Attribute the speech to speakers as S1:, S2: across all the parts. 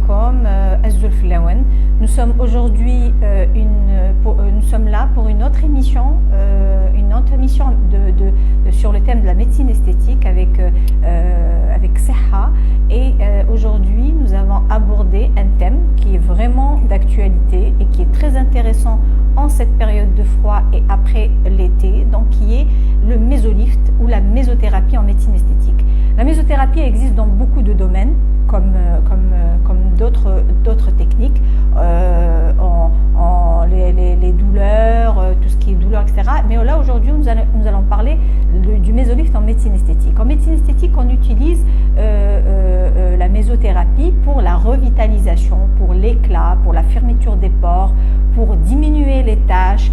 S1: alaikum, Azul Flawen. Nous sommes aujourd'hui nous sommes là pour une autre émission sur le thème de la médecine esthétique avec Seha. Et aujourd'hui, nous avons abordé un thème qui est vraiment d'actualité et qui est très intéressant en cette période de froid et après l'été, donc qui est le mésolift ou la mésothérapie en médecine esthétique. La mésothérapie existe dans beaucoup de domaines, comme d'autres techniques, les douleurs, tout ce qui est douleur, etc. Mais là, aujourd'hui, nous allons parler du mésolift en médecine esthétique. En médecine esthétique, on utilise la mésothérapie pour la revitalisation, pour l'éclat, pour la fermeture des pores, pour diminuer les taches,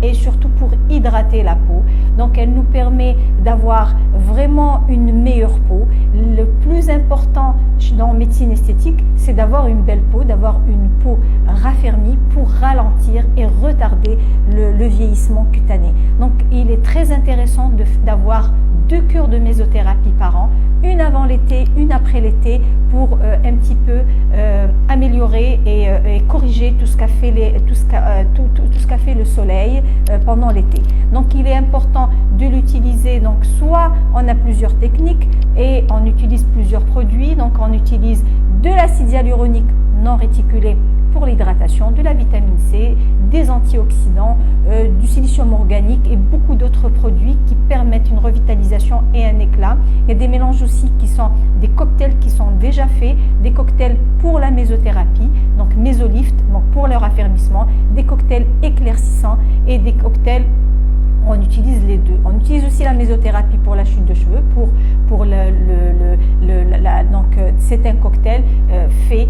S1: et surtout pour hydrater la peau. Donc elle nous permet d'avoir vraiment une meilleure peau. Le plus important dans médecine esthétique, c'est d'avoir une belle peau, d'avoir une peau raffermie pour ralentir et retarder le vieillissement cutané. Donc il est très intéressant d'avoir 2 cures de mésothérapie par an, une avant l'été, une après l'été, pour un petit peu améliorer et corriger tout ce qu'a fait le soleil pendant l'été. Donc il est important de l'utiliser. Donc soit on a plusieurs techniques et on utilise plusieurs produits. Donc on utilise de l'acide hyaluronique non réticulé pour l'hydratation, de la vitamine C, des antioxydants, du silicium organique et beaucoup d'autres produits qui permettent une revitalisation et un éclat. Il y a des mélanges aussi qui sont des cocktails qui sont déjà faits, des cocktails pour la mésothérapie, donc mésolift, donc pour le raffermissement, des cocktails éclaircissants et des cocktails. On utilise les deux. On utilise aussi la mésothérapie pour la chute de cheveux, donc c'est un cocktail fait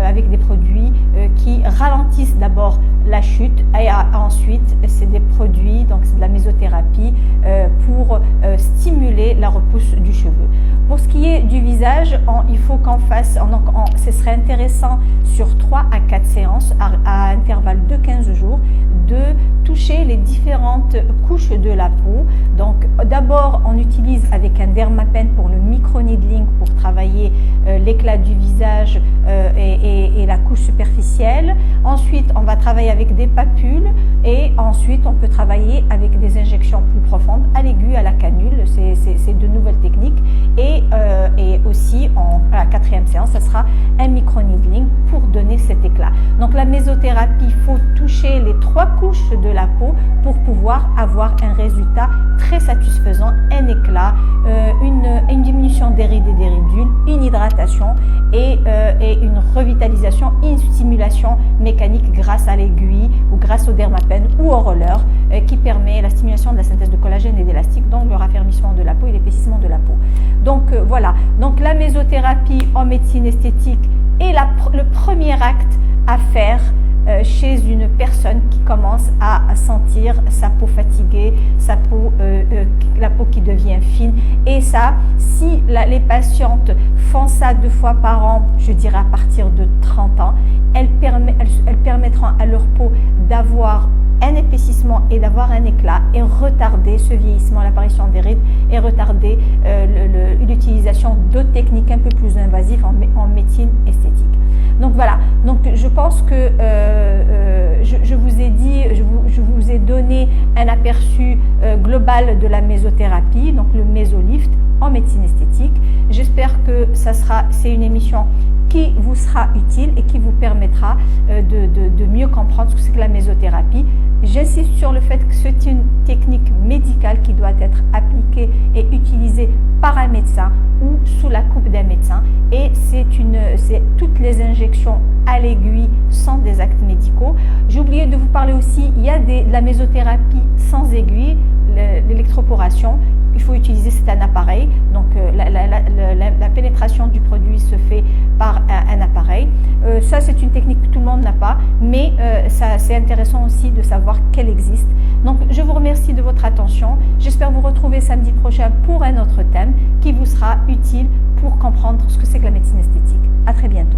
S1: avec des produits qui ralentissent d'abord la chute et ensuite c'est des produits, donc c'est de la mésothérapie pour stimuler la repousse du cheveu. Pour ce qui est du visage, il faut qu'on fasse, ce serait intéressant sur 3 à 4 séances à intervalle de 15 jours de toucher les différentes couches de la peau. Donc d'abord on utilise avec un dermapen pour le micro-needling pour travailler l'éclat du visage et la couche superficielle. Ensuite on va travailler avec des papules et ensuite on peut travailler avec des injections plus profondes à l'aiguille, à la canule. C'est de nouvelles techniques et aussi à la 4e séance ça sera un micro-needling pour donner cet éclat. Donc la mésothérapie, il faut toucher les 3 couches de la peau pour pouvoir avoir un résultat très satisfaisant, un éclat, une diminution des rides et des ridules, une hydratation et une revitalisation, une stimulation mécanique grâce à l'aiguille ou grâce au dermapen ou au roller qui permet la stimulation de la synthèse de collagène et d'élastique, donc le raffermissement de la peau et l'épaississement de la peau. Donc voilà, donc la mésothérapie en médecine esthétique est le premier acte à faire chez une personne qui commence à sentir sa peau fatiguée, la peau qui devient fine. Et ça, si les patientes font ça 2 fois par an, je dirais à partir de 30 ans, elles permettront à leur peau d'avoir un épaississement et d'avoir un éclat et retarder ce vieillissement, l'apparition des rides et retarder l'utilisation d'autres techniques un peu plus invasives en médecine esthétique. Donc voilà, donc je pense que je vous ai donné un aperçu global de la mésothérapie, donc le mésolift en médecine esthétique. J'espère que c'est une émission qui vous sera utile et qui vous permettra de mieux comprendre ce que c'est que la mésothérapie. J'insiste sur le fait que c'est une technique médicale qui doit être appliquée et utilisée par un médecin ou sous la coupe d'un médecin, et c'est toutes les injections à l'aiguille sont des actes médicaux. J'ai oublié de vous parler aussi, il y a de la mésothérapie sans aiguille, l'électroporation. Il faut utiliser, c'est un appareil, donc la pénétration du produit se fait par un appareil. Ça c'est une technique que tout le monde n'a pas, mais c'est intéressant aussi de savoir qu'elle existe. Donc je vous remercie de votre attention, j'espère vous retrouver samedi prochain pour un autre thème qui vous sera utile pour comprendre ce que c'est que la médecine esthétique. À très bientôt.